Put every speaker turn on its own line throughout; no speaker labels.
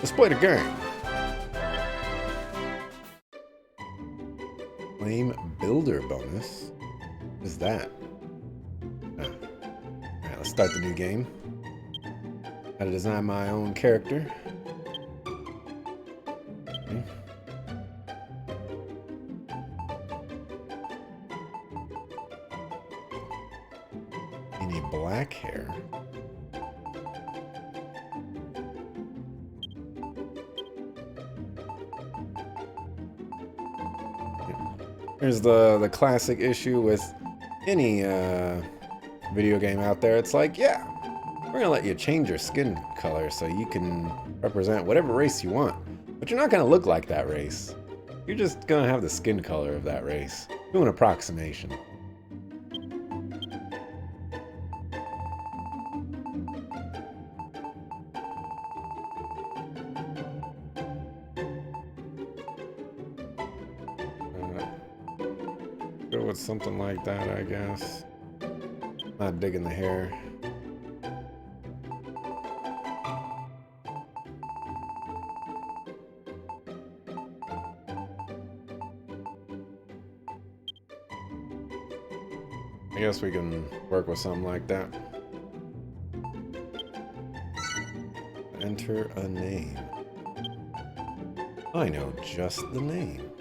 Let's play the game. Flame Builder bonus. What is that? Oh. Alright, let's start the new game. How to design my own character. Okay. Any black hair? Here's the classic issue with any video game out there. It's like, yeah, we're gonna let you change your skin color so you can represent whatever race you want, but you're not gonna look like that race. You're just gonna have the skin color of that race. Do an approximation. Go with something like that, I guess. Not digging the hair. I guess we can work with something like that. Enter a name. I know just the name.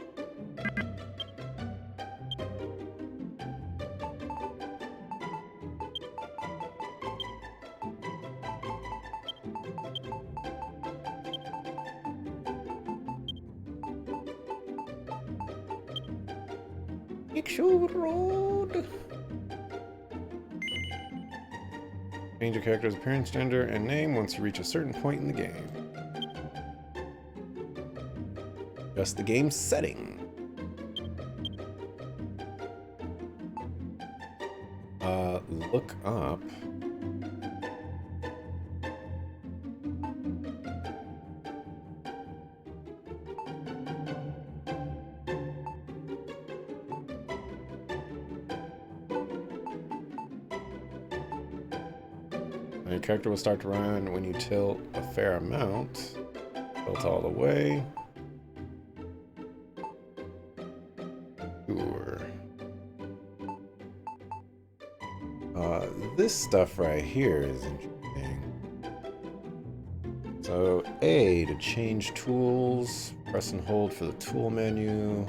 Road. Change your character's appearance, gender, and name once you reach a certain point in the game. Adjust the game setting. Look up. Your character will start to run when you tilt a fair amount. Tilt all the way. Sure. This stuff right here is interesting. So A to change tools. Press and hold for the tool menu.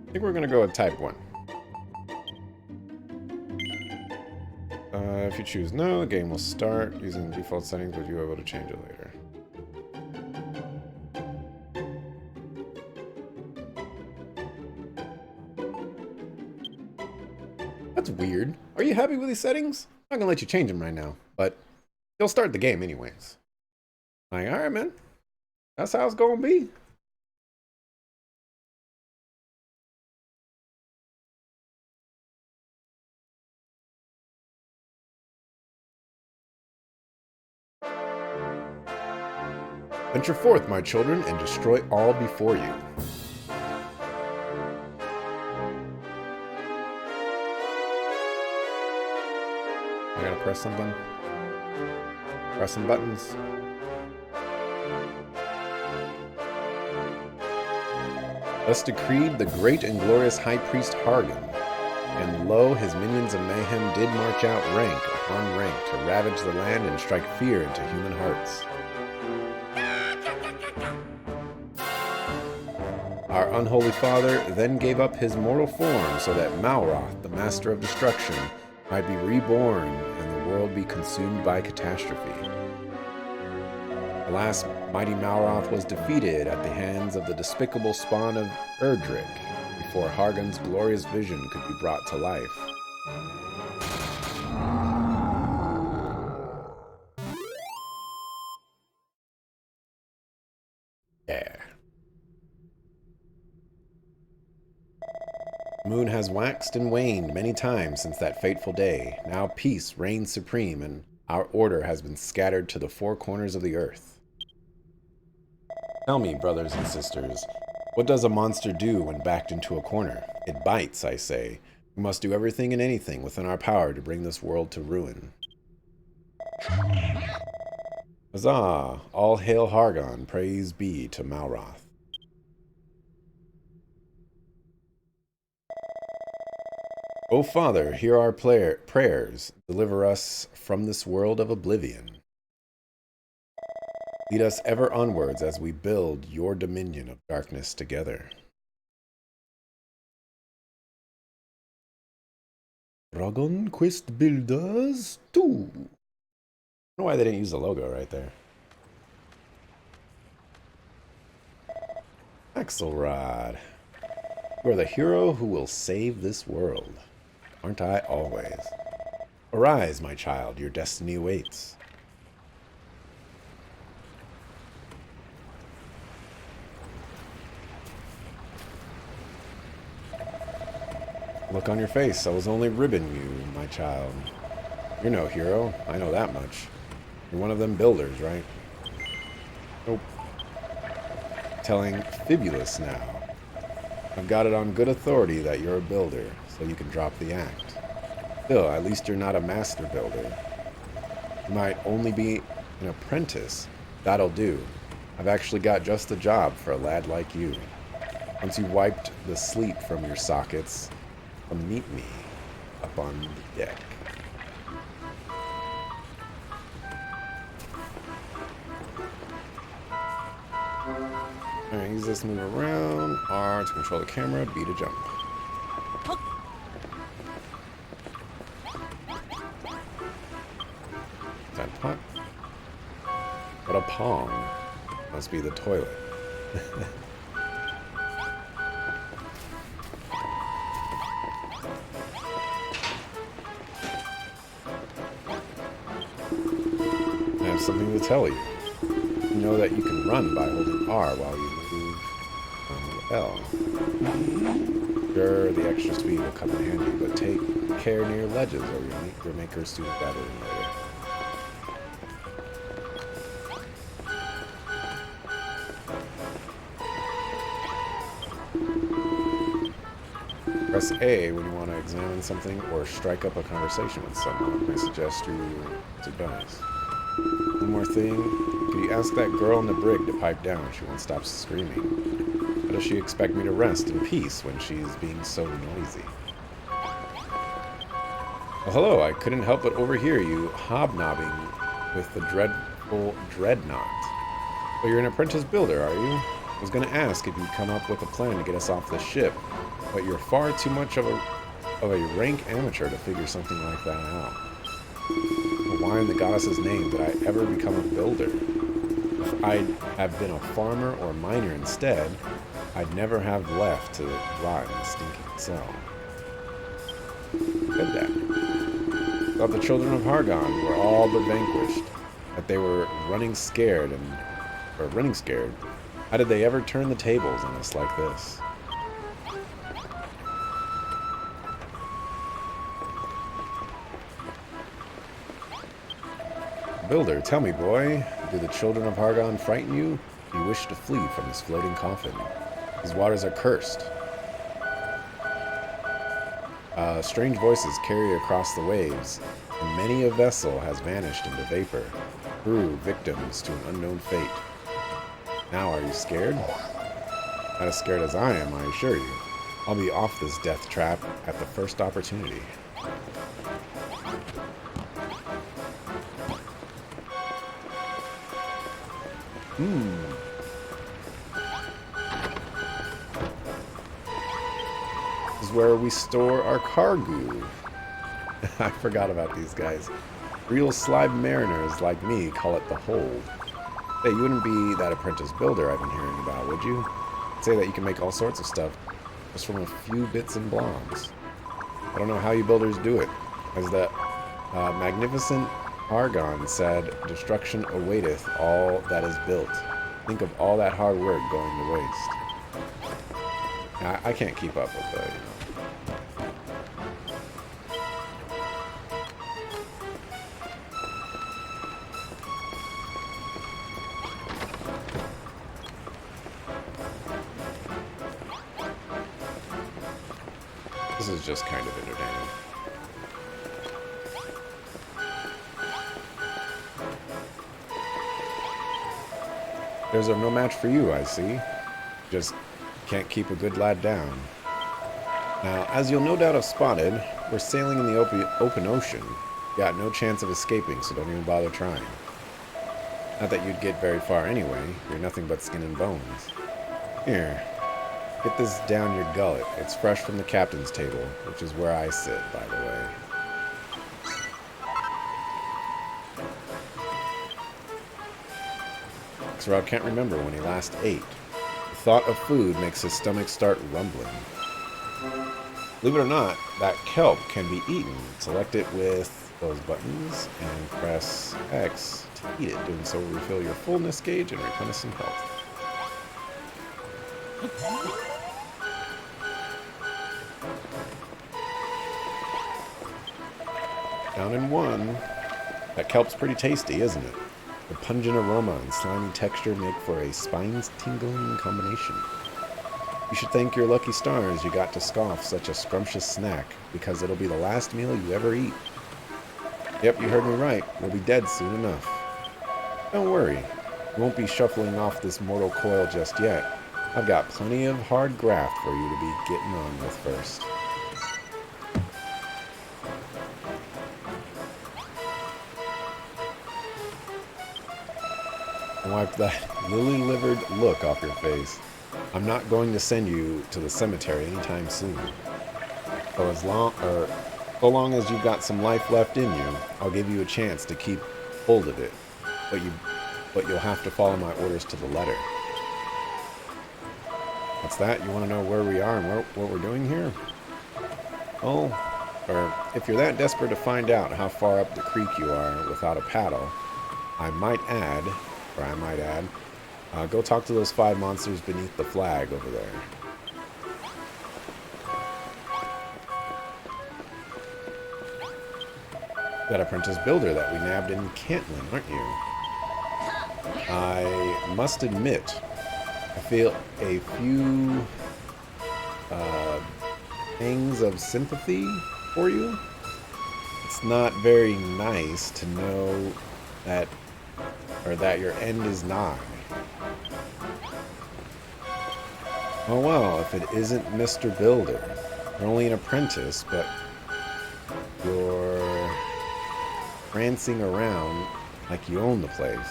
I think we're going to go with type 1. If you choose no, the game will start using default settings, but you'll be able to change it later. That's weird. Are you happy with these settings? I'm not going to let you change them right now, but you'll start the game anyways. Like, alright, man. That's how it's going to be. Venture forth, my children, and destroy all before you. I gotta press something. Press some buttons. Thus decreed the great and glorious High Priest Hargan. And lo, his minions of mayhem did march out rank upon rank to ravage the land and strike fear into human hearts. Our unholy father then gave up his mortal form so that Malroth, the master of destruction, might be reborn and the world be consumed by catastrophe. Alas, mighty Malroth was defeated at the hands of the despicable spawn of Erdrick before Hargan's glorious vision could be brought to life. The moon has waxed and waned many times since that fateful day. Now peace reigns supreme, and our order has been scattered to the four corners of the earth. Tell me, brothers and sisters, what does a monster do when backed into a corner? It bites, I say. We must do everything and anything within our power to bring this world to ruin. Huzzah! All hail Hargon, praise be to Malroth. O Father, hear our prayers. Deliver us from this world of oblivion. Lead us ever onwards as we build your dominion of darkness together. Dragon Quest Builders 2. I don't know why they didn't use the logo right there. Axelrod. You are the hero who will save this world. Aren't I always? Arise, my child, your destiny awaits. Look on your face, I was only ribbing you, my child. You're no hero, I know that much. You're one of them builders, right? Nope. Telling Fibulus now. I've got it on good authority that you're a builder, so you can drop the act. Still, at least you're not a master builder. You might only be an apprentice. That'll do. I've actually got just the job for a lad like you. Once you've wiped the sleep from your sockets, come meet me up on the deck. Alright, use this to move around. R to control the camera, B to jump. Is that a pot? What a pong. Must be the toilet. I have something to tell you. You know that you can run by holding R while you move L. Sure, the extra speed will come in handy, but take care near ledges or you'll make her student battery later. Press A when you want to examine something or strike up a conversation with someone. I suggest you advise. One more thing. Could you ask that girl in the brig to pipe down? She won't stop screaming. How does she expect me to rest in peace when she's being so noisy? Well, hello. I couldn't help but overhear you hobnobbing with the dreadful Dreadnought. Well, you're an apprentice builder, are you? I was going to ask if you'd come up with a plan to get us off the ship, but you're far too much of a rank amateur to figure something like that out. Why in the goddess's name did I ever become a builder? If I'd have been a farmer or miner instead, I'd never have left to rot in the stinking cell. Said that. Thought the children of Hargon were all but vanquished, that they were running scared. How did they ever turn the tables on us like this? Builder, tell me, boy, do the children of Hargon frighten you? Do you wish to flee from this floating coffin? These waters are cursed. Strange voices carry across the waves, and many a vessel has vanished into vapor, crew victims to an unknown fate. Now, are you scared? Not as scared as I am, I assure you. I'll be off this death trap at the first opportunity. This is where we store our cargo. I forgot about these guys. Real slime mariners like me call it the hold. Hey, you wouldn't be that apprentice builder I've been hearing about, would you? I'd say that you can make all sorts of stuff just from a few bits and blobs. I don't know how you builders do it. As the magnificent Hargon said, destruction awaiteth all that is built. Think of all that hard work going to waste. I can't keep up with the this is just kind of entertaining. There's no match for you, I see. Just can't keep a good lad down. Now, as you'll no doubt have spotted, we're sailing in the open ocean. Got no chance of escaping, so don't even bother trying. Not that you'd get very far anyway. You're nothing but skin and bones. Here, get this down your gullet. It's fresh from the captain's table, which is where I sit, by the way. Rod can't remember when he last ate. The thought of food makes his stomach start rumbling. Believe it or not, that kelp can be eaten. Select it with those buttons and press X to eat it. Doing so will refill your fullness gauge and replenish some health. Down in one. That kelp's pretty tasty, isn't it? The pungent aroma and slimy texture make for a spine-tingling combination. You should thank your lucky stars you got to scoff such a scrumptious snack, because it'll be the last meal you ever eat. Yep, you heard me right. We'll be dead soon enough. Don't worry. You won't be shuffling off this mortal coil just yet. I've got plenty of hard graft for you to be getting on with first. Wipe that lily-livered look off your face. I'm not going to send you to the cemetery anytime soon. So so long as you've got some life left in you, I'll give you a chance to keep hold of it. But you'll have to follow my orders to the letter. What's that? You want to know where we are and what we're doing here? Oh, or if you're that desperate to find out how far up the creek you are without a paddle, I might add, go talk to those 5 monsters beneath the flag over there. That apprentice builder that we nabbed in Cantlin, aren't you? I must admit, I feel a few pangs of sympathy for you. It's not very nice to know that your end is nigh. Oh well, if it isn't Mr. Builder. You're only an apprentice, but you're prancing around like you own the place.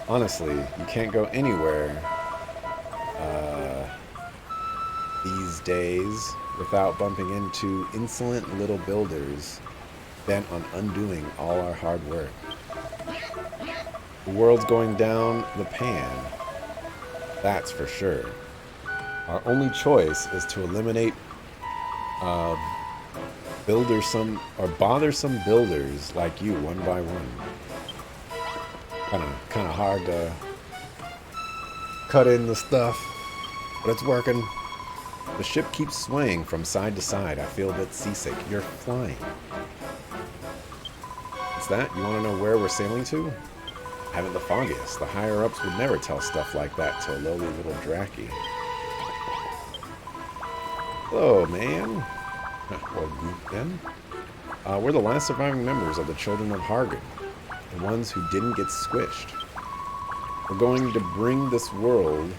Honestly, you can't go anywhere these days without bumping into insolent little builders bent on undoing all our hard work. The world's going down the pan, that's for sure. Our only choice is to eliminate bothersome builders like you one by one. Kind of hard to cut in the stuff, but it's working. The ship keeps swaying from side to side. I feel a bit seasick. You're flying. What's that? You want to know where we're sailing to? I haven't the foggiest. The higher-ups would never tell stuff like that to a lowly little Draki. Hello, man. Well, then. We're the last surviving members of the Children of Hargon. The ones who didn't get squished. We're going to bring this world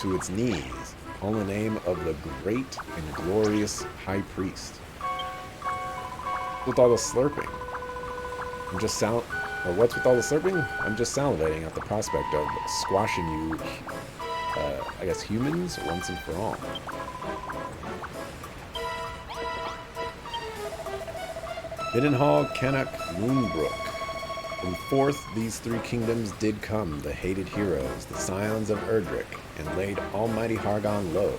to its knees, all in the name of the great and glorious High Priest. With all the slurping. What's with all the slurping? I'm just salivating at the prospect of squashing you, humans, once and for all. Midenhall, Canuck, Moonbrook. From forth these 3 kingdoms did come the hated heroes, the scions of Erdrick, and laid almighty Hargon low.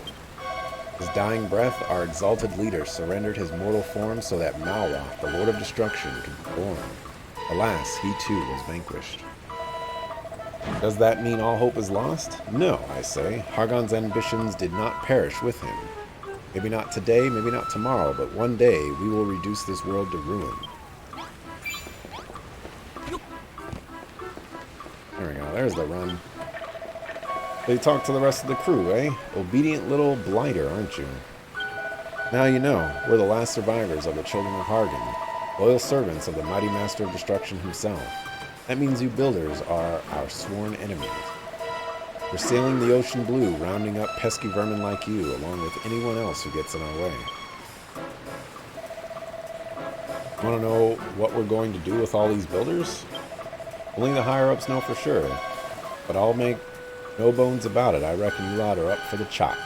His dying breath, our exalted leader surrendered his mortal form so that Malroth, the Lord of Destruction, could be born. Alas, he too was vanquished. Does that mean all hope is lost? No, I say. Hargon's ambitions did not perish with him. Maybe not today, maybe not tomorrow, but one day we will reduce this world to ruin. There we go, there's the run. They talk to the rest of the crew, eh? Obedient little blighter, aren't you? Now you know, we're the last survivors of the Children of Hargan, loyal servants of the mighty Master of Destruction himself. That means you builders are our sworn enemies. We're sailing the ocean blue, rounding up pesky vermin like you, along with anyone else who gets in our way. Want to know what we're going to do with all these builders? Only the higher-ups know for sure, but I'll make no bones about it. I reckon you lot are up for the chop.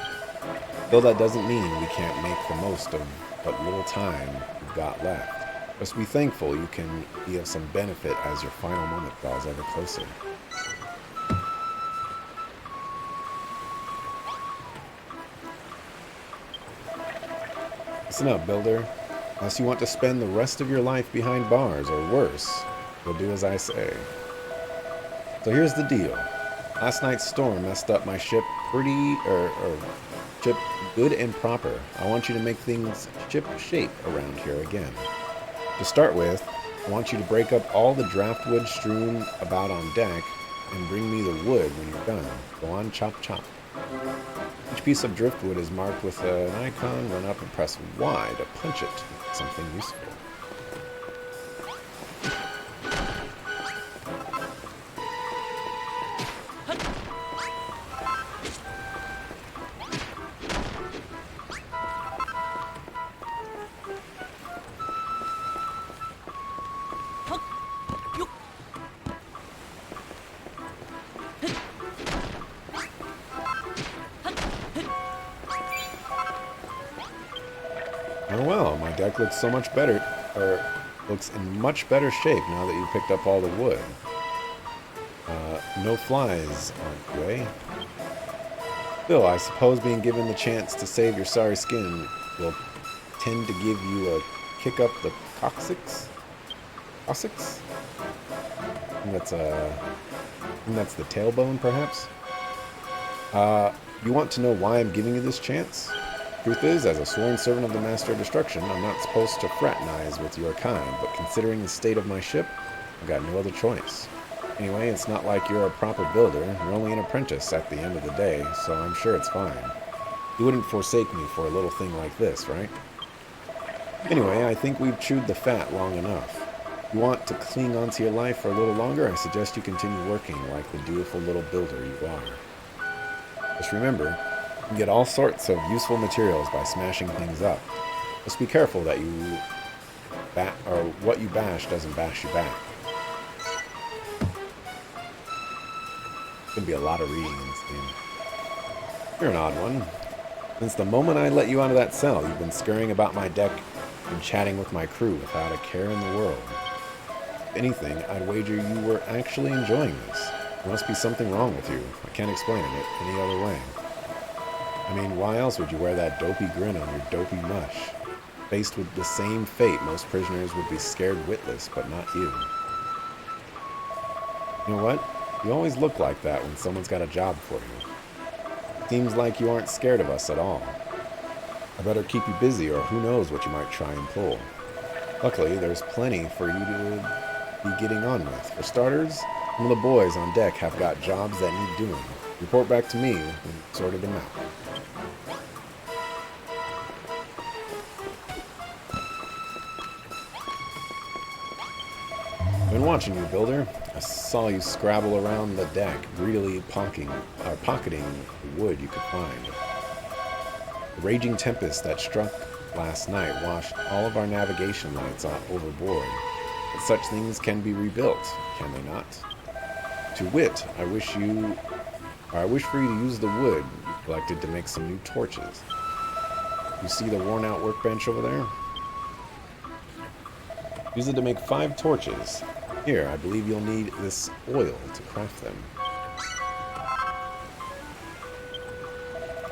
Though that doesn't mean we can't make the most of what little time we've got left. Just be thankful you can be of some benefit as your final moment draws ever closer. Listen up, builder. Unless you want to spend the rest of your life behind bars, or worse, you'll do as I say. So here's the deal. Last night's storm messed up my ship ship good and proper. I want you to make things ship shape around here again. To start with, I want you to break up all the draftwood strewn about on deck and bring me the wood when you're done. Go on, chop chop. Each piece of driftwood is marked with an icon. Run up and press Y to punch it to something useful. Oh well, my deck looks so much better, or looks in much better shape now that you picked up all the wood. No flies on the way. Still, I suppose being given the chance to save your sorry skin will tend to give you a kick up the coccyx? Coccyx? I think that's the tailbone, perhaps? You want to know why I'm giving you this chance? Truth is, as a sworn servant of the Master of Destruction, I'm not supposed to fraternize with your kind, but considering the state of my ship, I've got no other choice. Anyway, it's not like you're a proper builder. You're only an apprentice at the end of the day, so I'm sure it's fine. You wouldn't forsake me for a little thing like this, right? Anyway, I think we've chewed the fat long enough. You want to cling onto your life for a little longer? I suggest you continue working like the dutiful little builder you are. Just remember, you can get all sorts of useful materials by smashing things up. Just be careful that what you bash doesn't bash you back. It's gonna be a lot of reading in this game. You're an odd one. Since the moment I let you out of that cell, you've been scurrying about my deck and chatting with my crew without a care in the world. If anything, I'd wager you were actually enjoying this. There must be something wrong with you. I can't explain it any other way. I mean, why else would you wear that dopey grin on your dopey mush? Faced with the same fate, most prisoners would be scared witless, but not you. You know what? You always look like that when someone's got a job for you. Seems like you aren't scared of us at all. I better keep you busy, or who knows what you might try and pull. Luckily, there's plenty for you to be getting on with. For starters, some of the boys on deck have got jobs that need doing. Report back to me when you've sorted them out. I've been watching you, builder. I saw you scrabble around the deck, greedily pocketing the wood you could find. The raging tempest that struck last night washed all of our navigation lights overboard. But such things can be rebuilt, can they not? To wit, I wish for you to use the wood you collected to make some new torches. You see the worn-out workbench over there? Use it to make 5 torches. Here, I believe you'll need this oil to craft them.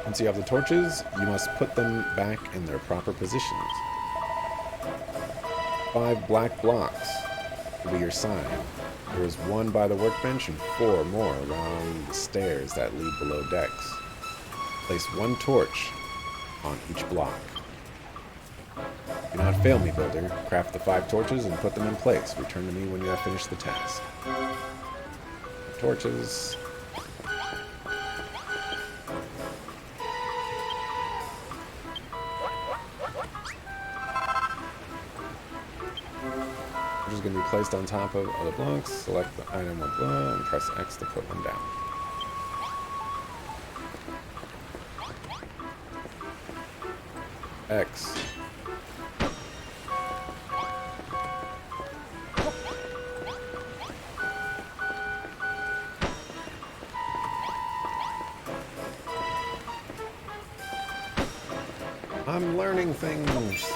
Once you have the torches, you must put them back in their proper positions. 5 black blocks will be your sign. There is 1 by the workbench and 4 more around the stairs that lead below decks. Place 1 torch on each block. Do not fail me, builder. Craft the 5 torches and put them in place. Return to me when you have finished the task. Torches. which is going to be placed on top of other blocks. Select the item with blah and press X to put one down. X. I'm learning things.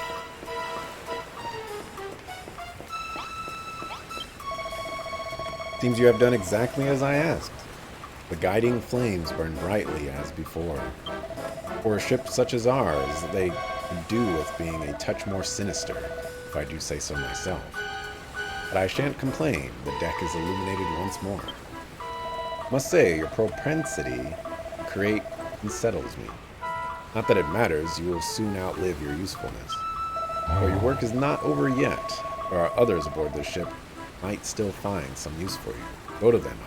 Seems you have done exactly as I asked. The guiding flames burn brightly as before. For a ship such as ours, they could do with being a touch more sinister, if I do say so myself. But I shan't complain, the deck is illuminated once more. Must say, your propensity to create unsettles me. Not that it matters, you will soon outlive your usefulness. But your work is not over yet. There are others aboard this ship who might still find some use for you. Go to them,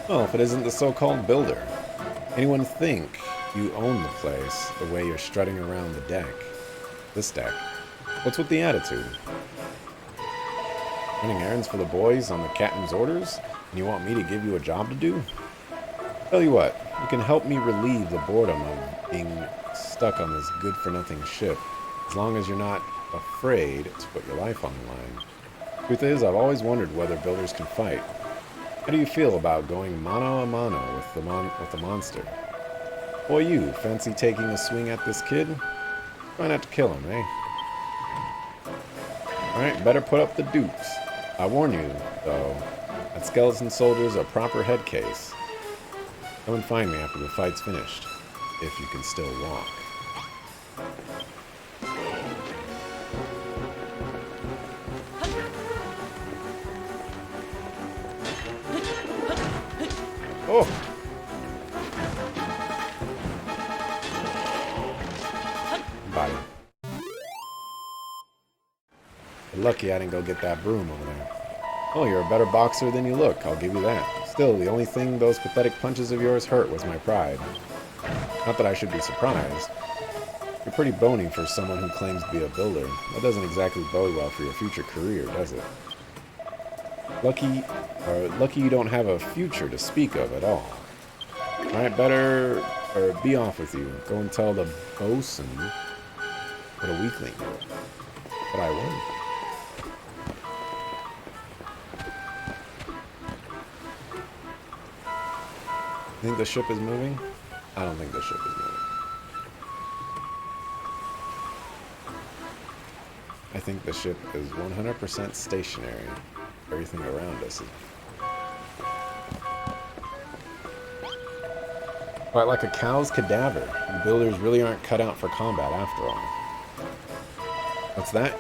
Well, if it isn't the so-called builder. Anyone think you own the place the way you're strutting around the deck? This deck. What's with the attitude? Running errands for the boys on the captain's orders? And you want me to give you a job to do? Tell you what, you can help me relieve the boredom of being stuck on this good-for-nothing ship, as long as you're not afraid to put your life on the line. Truth is, I've always wondered whether builders can fight. How do you feel about going mano a mano with the monster? Boy, you fancy taking a swing at this kid? Try not to kill him, eh? Alright, better put up the dukes. I warn you, though, that skeleton soldiers are proper head case. Come and find me after the fight's finished, if you can still walk. Oh! Body. You're lucky I didn't go get that broom over there. Oh, you're a better boxer than you look, I'll give you that. Still, the only thing those pathetic punches of yours hurt was my pride. Not that I should be surprised. You're pretty bony for someone who claims to be a builder. That doesn't exactly bode well for your future career, does it? Lucky you don't have a future to speak of at all. Alright, better be off with you. Go and tell the bosun what a weakling. But I won't. You think the ship is moving? I don't think the ship is moving. I think the ship is 100% stationary. Everything around us is... Quite like a cow's cadaver. The builders really aren't cut out for combat after all. What's that?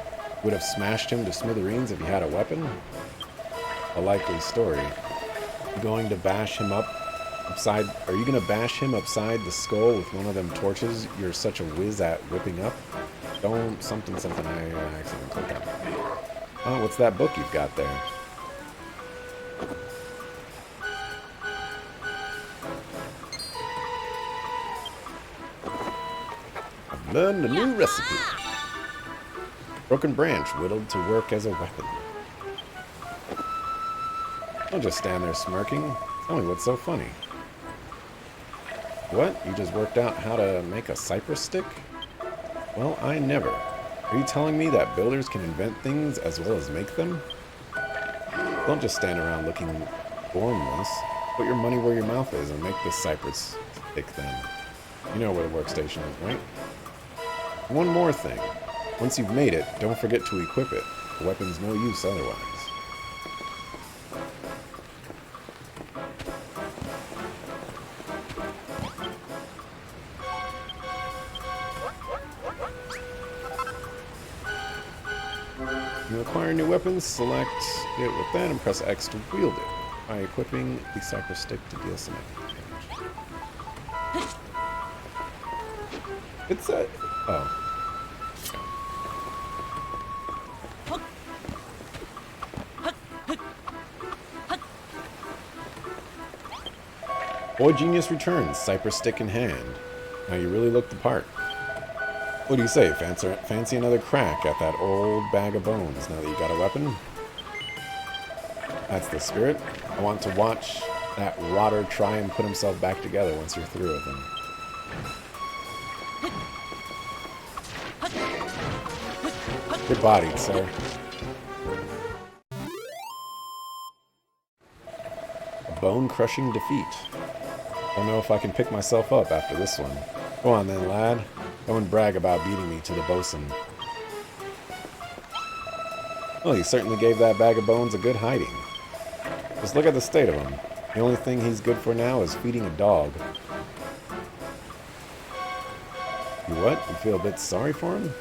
Would have smashed him to smithereens if he had a weapon? A likely story. You going to bash him up upside... Are you going to bash him upside the skull with one of them torches you're such a whiz at whipping up? Don't... Something, I accidentally clicked on. Oh, what's that book you've got there? Learned a new recipe. Broken branch whittled to work as a weapon. Don't just stand there smirking. Tell me what's so funny. What? You just worked out how to make a cypress stick? Well, I never. Are you telling me that builders can invent things as well as make them? Don't just stand around looking formless. Put your money where your mouth is and make this cypress stick then. You know where the workstation is, right? One more thing. Once you've made it, don't forget to equip it. The weapon's no use otherwise. You acquire new weapons, select it with that and press X to wield it. by equipping the cypress stick to deal some damage. It's a... Oh. Boy Genius returns, cypress stick in hand. Now you really look the part. What do you say? Fancy another crack at that old bag of bones now that you got a weapon? That's the spirit. I want to watch that rotter try and put himself back together once you're through with him. Good bodied, sir. A bone-crushing defeat. Don't know if I can pick myself up after this one. Go on then, lad. Go and brag about beating me to the bosun. Well, he certainly gave that bag of bones a good hiding. Just look at the state of him. The only thing he's good for now is feeding a dog. You what? You feel a bit sorry for him?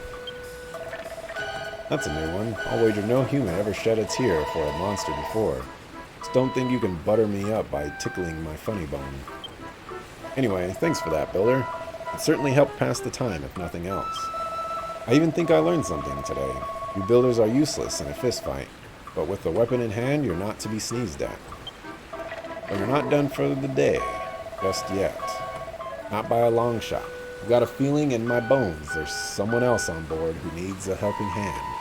That's a new one. I'll wager no human ever shed a tear for a monster before. Just don't think you can butter me up by tickling my funny bone. Anyway, thanks for that, Builder. It certainly helped pass the time, if nothing else. I even think I learned something today. You builders are useless in a fist fight, but with the weapon in hand, you're not to be sneezed at. But you're not done for the day, just yet. Not by a long shot. I've got a feeling in my bones there's someone else on board who needs a helping hand.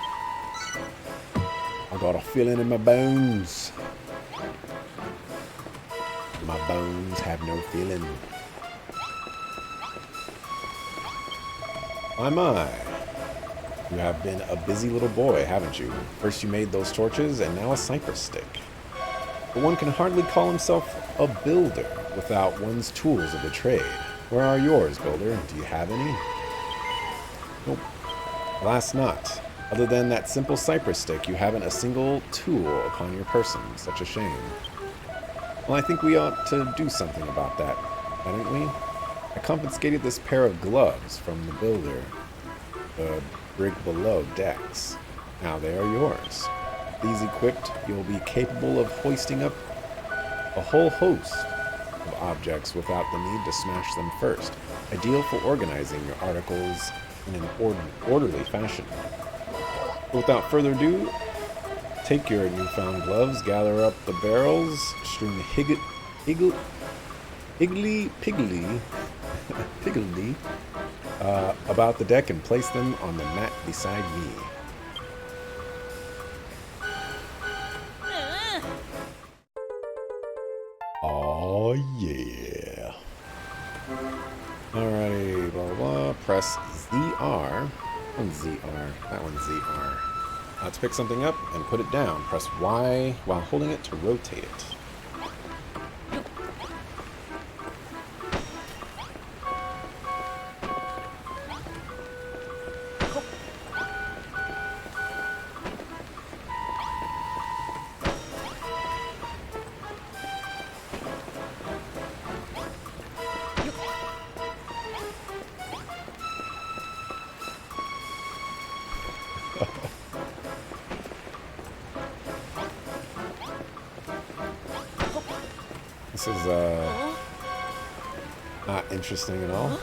I got a feeling in my bones. My bones have no feeling. My. You have been a busy little boy, haven't you? First you made those torches, and now a cypress stick. But one can hardly call himself a builder without one's tools of the trade. Where are yours, Builder? Do you have any? Nope. Alas not. Other than that simple cypress stick, you haven't a single tool upon your person. Such a shame. Well, I think we ought to do something about that, hadn't we? I confiscated this pair of gloves from the builder, the brig below decks. Now they are yours. These equipped, you'll be capable of hoisting up a whole host of objects without the need to smash them first. Ideal for organizing your articles in an orderly fashion. Without further ado, take your newfound gloves, gather up the barrels, strewn higgledy-piggledy about the deck and place them on the mat beside me. Oh yeah. Alrighty, blah, blah, blah. Press ZR. One ZR. That one's ZR. To pick something up and put it down. Press Y while holding it to rotate it. This is not interesting at all.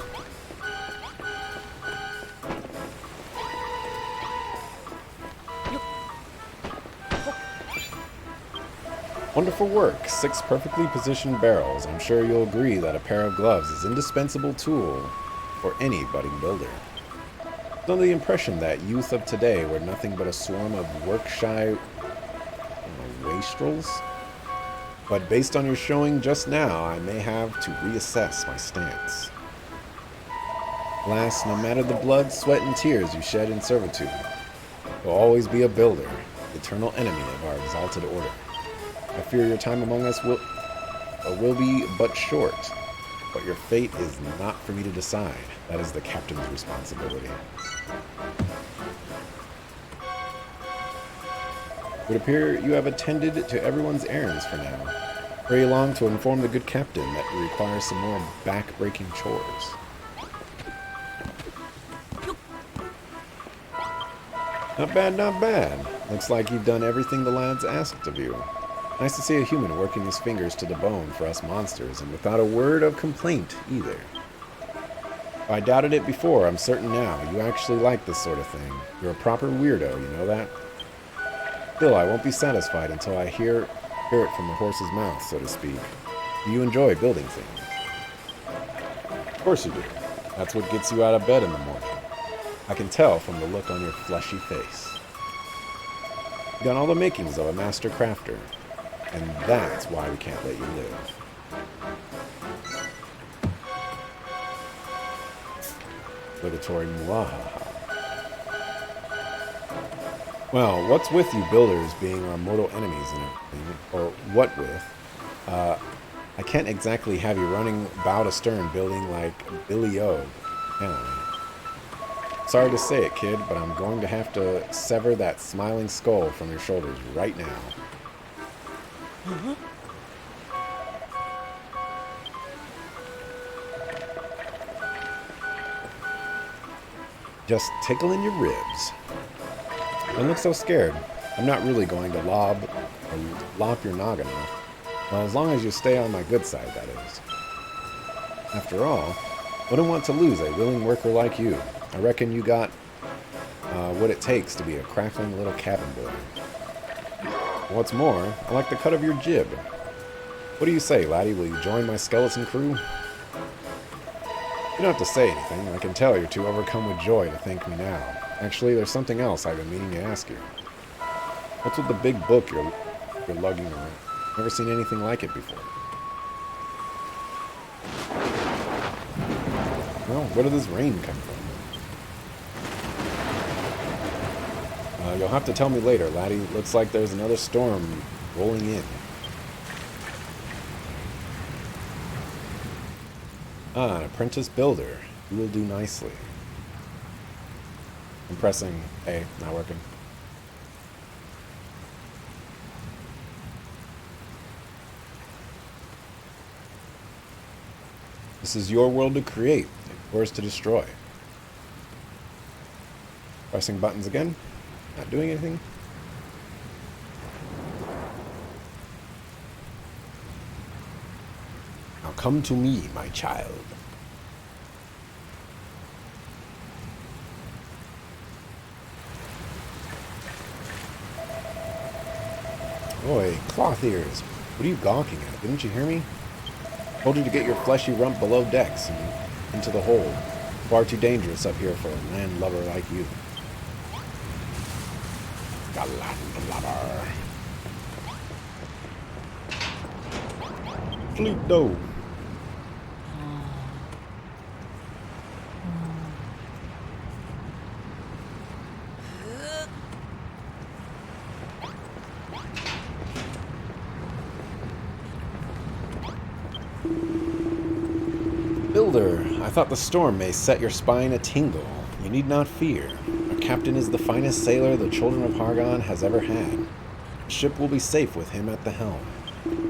Wonderful work. 6 perfectly positioned barrels. I'm sure you'll agree that a pair of gloves is an indispensable tool for any budding builder. It's under the impression that youth of today were nothing but a swarm of work-shy wastrels. But based on your showing just now, I may have to reassess my stance. Alas, no matter the blood, sweat, and tears you shed in servitude, you'll always be a builder, the eternal enemy of our exalted order. I fear your time among us will be but short, but your fate is not for me to decide. That is the captain's responsibility. It would appear you have attended to everyone's errands for now. Hurry along to inform the good captain that we require some more back-breaking chores. Not bad, not bad. Looks like you've done everything the lads asked of you. Nice to see a human working his fingers to the bone for us monsters, and without a word of complaint either. If I doubted it before, I'm certain now. You actually like this sort of thing. You're a proper weirdo, you know that? Still, I won't be satisfied until I hear it from the horse's mouth, so to speak. Do you enjoy building things? Of course you do. That's what gets you out of bed in the morning. I can tell from the look on your fleshy face. You've got all the makings of a master crafter, and that's why we can't let you live. Obligatory muahaha. Well, what's with you builders being our mortal enemies and everything? Or what with? I can't exactly have you running bow to stern building like Billy O, can I? Sorry to say it, kid, but I'm going to have to sever that smiling skull from your shoulders right now. Just tickling your ribs. Don't look so scared. I'm not really going to lop your noggin off. Well, as long as you stay on my good side, that is. After all, wouldn't want to lose a willing worker like you. I reckon you got what it takes to be a crackling little cabin boy. What's more, I like the cut of your jib. What do you say, laddie? Will you join my skeleton crew? You don't have to say anything. I can tell you're too overcome with joy to thank me now. Actually, there's something else I've been meaning to ask you. What's with the big book you're lugging around? Never seen anything like it before. Well, where did this rain come from? You'll have to tell me later, laddie. Looks like there's another storm rolling in. Ah, an apprentice builder. You will do nicely. I'm pressing A, not working. This is your world to create, yours to destroy. Pressing buttons again. Not doing anything. Now come to me, my child. Oi, cloth ears. What are you gawking at? Didn't you hear me? I told you to get your fleshy rump below decks and into the hold. Far too dangerous up here for a land lover like you. A land lover. Fleet dough. Builder, I thought the storm may set your spine a-tingle. You need not fear. Our captain is the finest sailor the children of Hargon has ever had. The ship will be safe with him at the helm.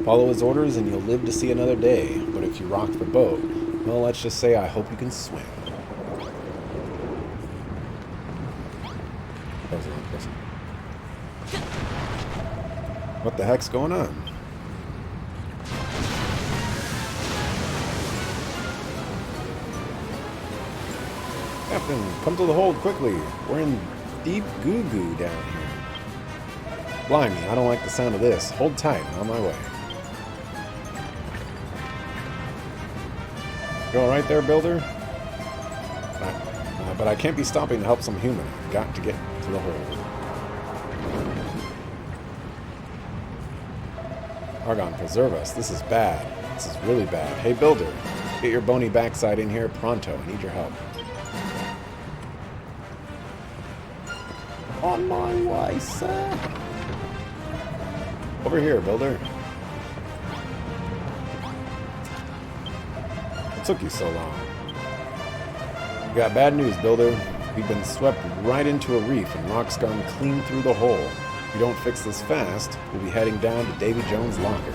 Follow his orders and you'll live to see another day, but if you rock the boat, well, let's just say I hope you can swim. What the heck's going on? Captain, come to the hold quickly. We're in deep goo-goo down here. Blimey, I don't like the sound of this. Hold tight, I'm on my way. You alright there, builder? But I can't be stopping to help some human. I've got to get to the hold. Argon, preserve us. This is bad. This is really bad. Hey, builder, get your bony backside in here pronto. I need your help. On my way, sir. Over here, builder. What took you so long? We got bad news, builder. We've been swept right into a reef and rock's gone clean through the hole. If we don't fix this fast, we'll be heading down to Davy Jones' locker.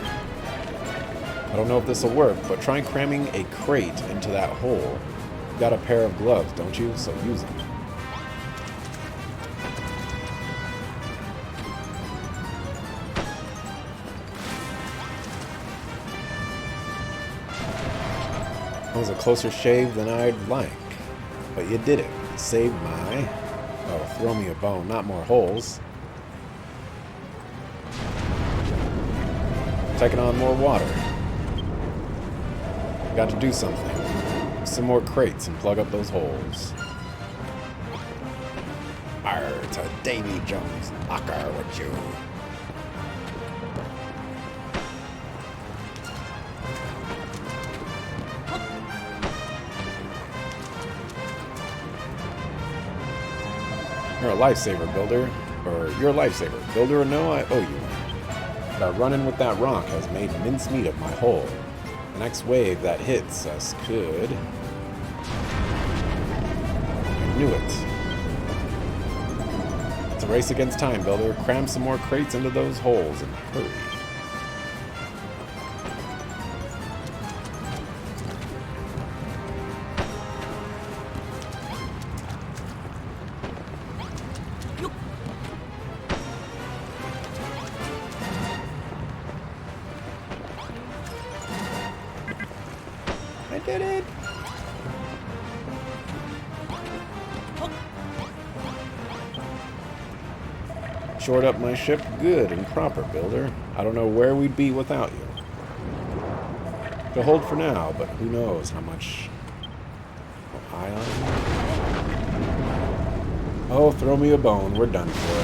I don't know if this will work, but try cramming a crate into that hole. You've got a pair of gloves, don't you? So use them. That was a closer shave than I'd like. But you did it. You saved my... Oh, throw me a bone, not more holes. Taking on more water. Got to do something. Some more crates and plug up those holes. Arr, to Davy Jones. Locker with you. You're a lifesaver, builder. Or you're a lifesaver. Builder or no, I owe you one. But running with that rock has made mincemeat of my hole. The next wave that hits us could... I knew it. It's a race against time, builder. Cram some more crates into those holes and hurry. I did it! Shored up my ship good and proper, builder. I don't know where we'd be without you. To hold for now, but who knows how much... Oh, throw me a bone. We're done for.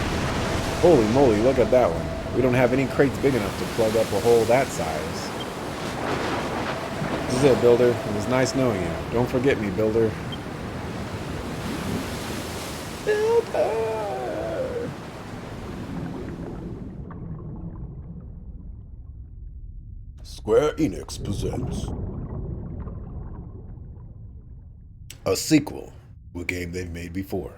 Holy moly, look at that one. We don't have any crates big enough to plug up a hole that size. This is it, builder. It was nice knowing you. Don't forget me, builder. Builder! Square Enix presents a sequel to a game they've made before.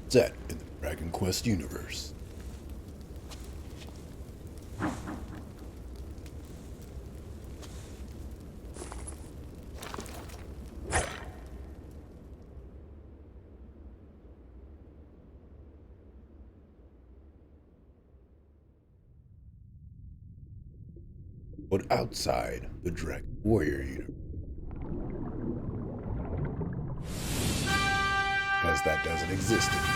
Set in the Dragon Quest universe. But outside the Dragon Warrior universe. Because that doesn't exist anymore.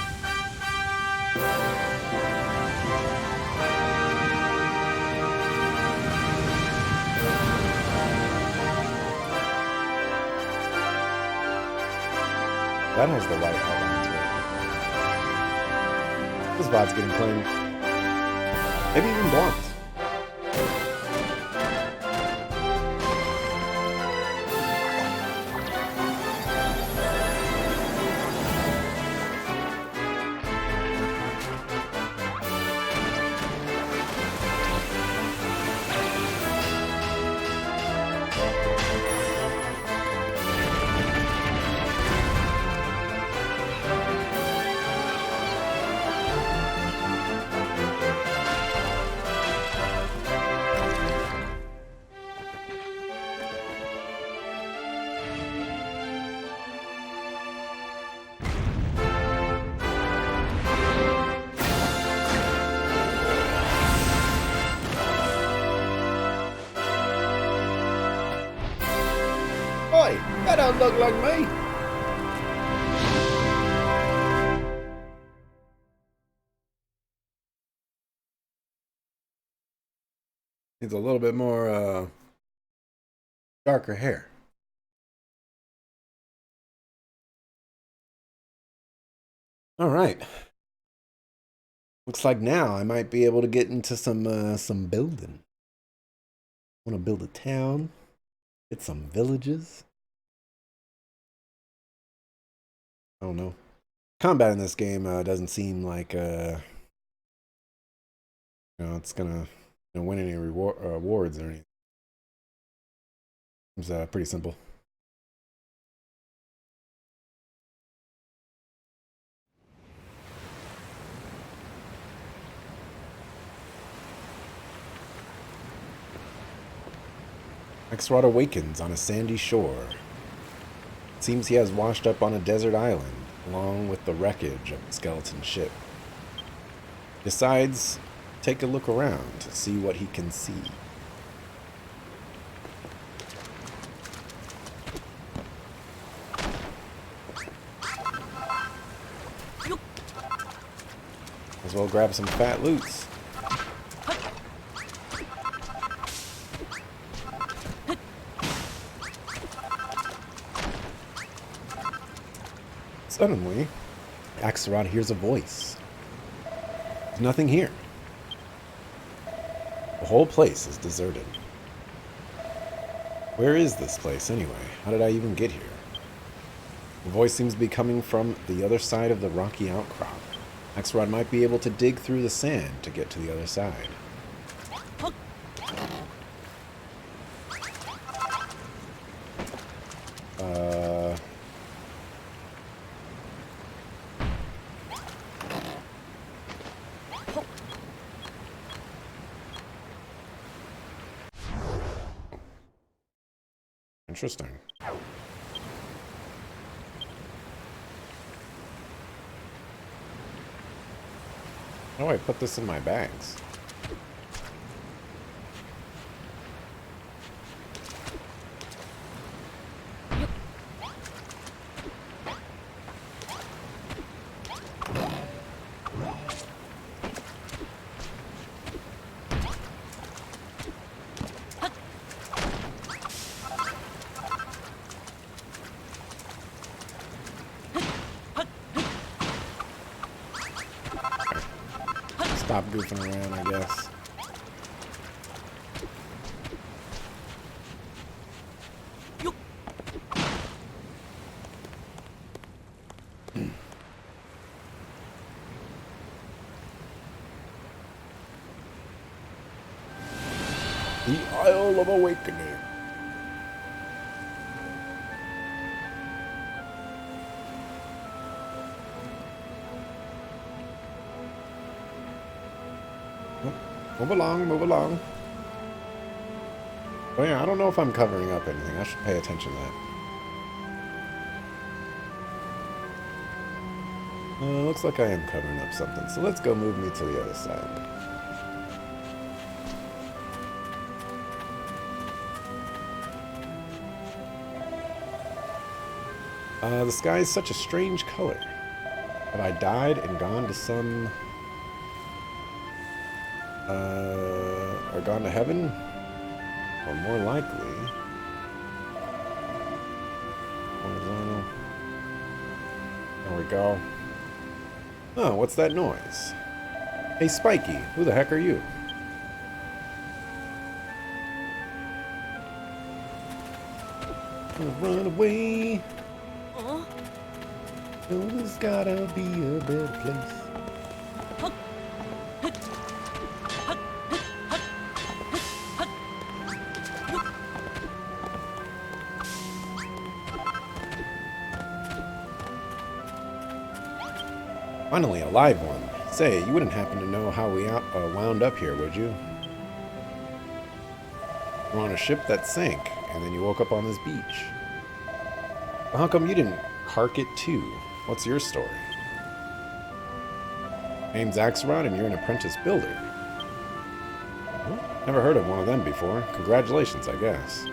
That has the white outline to it. This VOD's getting clean. Maybe even blonde. Oi, that don't look like me. Needs a little bit more darker hair. All right. Looks like now I might be able to get into some building. Want to build a town, get some villages. I don't know. Combat in this game doesn't seem like it's gonna win any awards or anything. It's pretty simple. Exrod awakens on a sandy shore. It seems he has washed up on a desert island, along with the wreckage of the skeleton ship. Decides to take a look around to see what he can see. well grab some fat loots. Suddenly, Axelrod hears a voice. There's nothing here. The whole place is deserted. Where is this place anyway? How did I even get here? The voice seems to be coming from the other side of the rocky outcrop. Axelrod might be able to dig through the sand to get to the other side. Interesting. How do I put this in my bags? Stop goofing around, I guess. The Isle of Awakening. Move along, move along. Oh yeah, I don't know if I'm covering up anything. I should pay attention to that. Looks like I am covering up something. So let's go move me to the other side. The sky is such a strange color. Have I died and gone to some... or gone to heaven? Or more likely... horizontal. There we go. Oh, what's that noise? Hey, Spiky, who the heck are you? Run away. There's gotta be a better place. Finally, a live one. Say, you wouldn't happen to know how we wound up here, would you? We're on a ship that sank, and then you woke up on this beach. Well, how come you didn't hark it too? What's your story? Name's Axelrod, and you're an apprentice builder. Well, never heard of one of them before. Congratulations, I guess.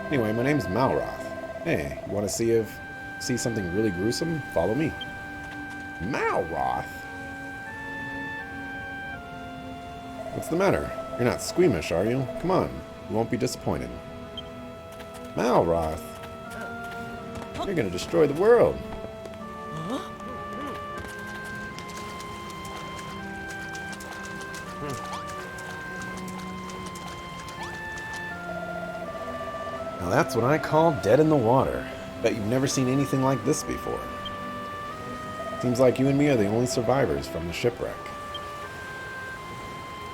Anyway, my name's Malroth. Hey, you want to see something really gruesome? Follow me. Malroth? What's the matter? You're not squeamish, are you? Come on, you won't be disappointed. Malroth? You're gonna destroy the world. Now that's what I call dead in the water. Bet you've never seen anything like this before. Seems like you and me are the only survivors from the shipwreck.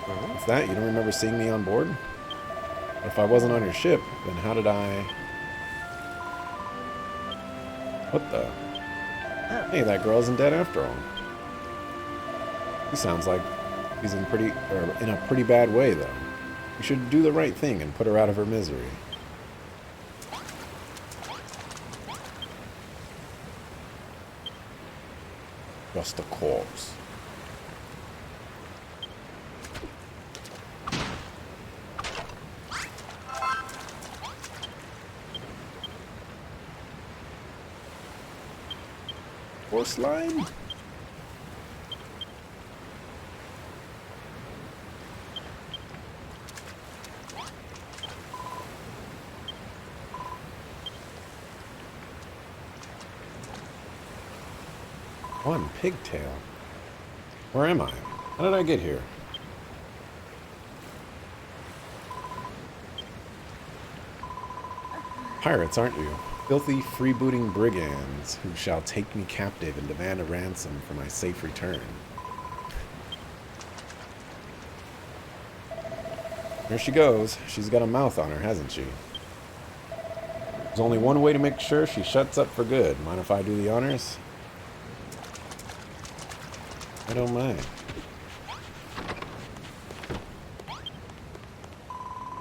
What's that? You don't remember seeing me on board? But if I wasn't on your ship, then how did I... What the? Hey, that girl isn't dead after all. He sounds like he's in a pretty bad way, though. You should do the right thing and put her out of her misery. Just a corpse. Force line? One pigtail. Where am I? How did I get here? Pirates, aren't you? Filthy freebooting brigands who shall take me captive and demand a ransom for my safe return. There she goes. She's got a mouth on her, hasn't she? There's only one way to make sure she shuts up for good. Mind if I do the honors? I don't mind.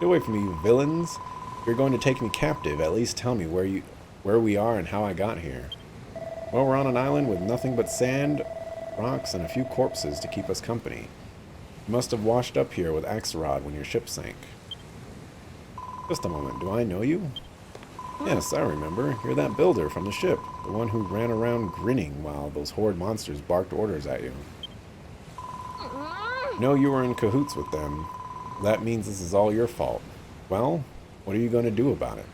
Get away from me, you villains. If you're going to take me captive, at least tell me where we are and how I got here. Well, we're on an island with nothing but sand, rocks, and a few corpses to keep us company. You must have washed up here with Axelrod when your ship sank. Just a moment, do I know you? Yes, I remember. You're that builder from the ship, the one who ran around grinning while those horde monsters barked orders at you. No, you were in cahoots with them. That means this is all your fault. Well, what are you going to do about it?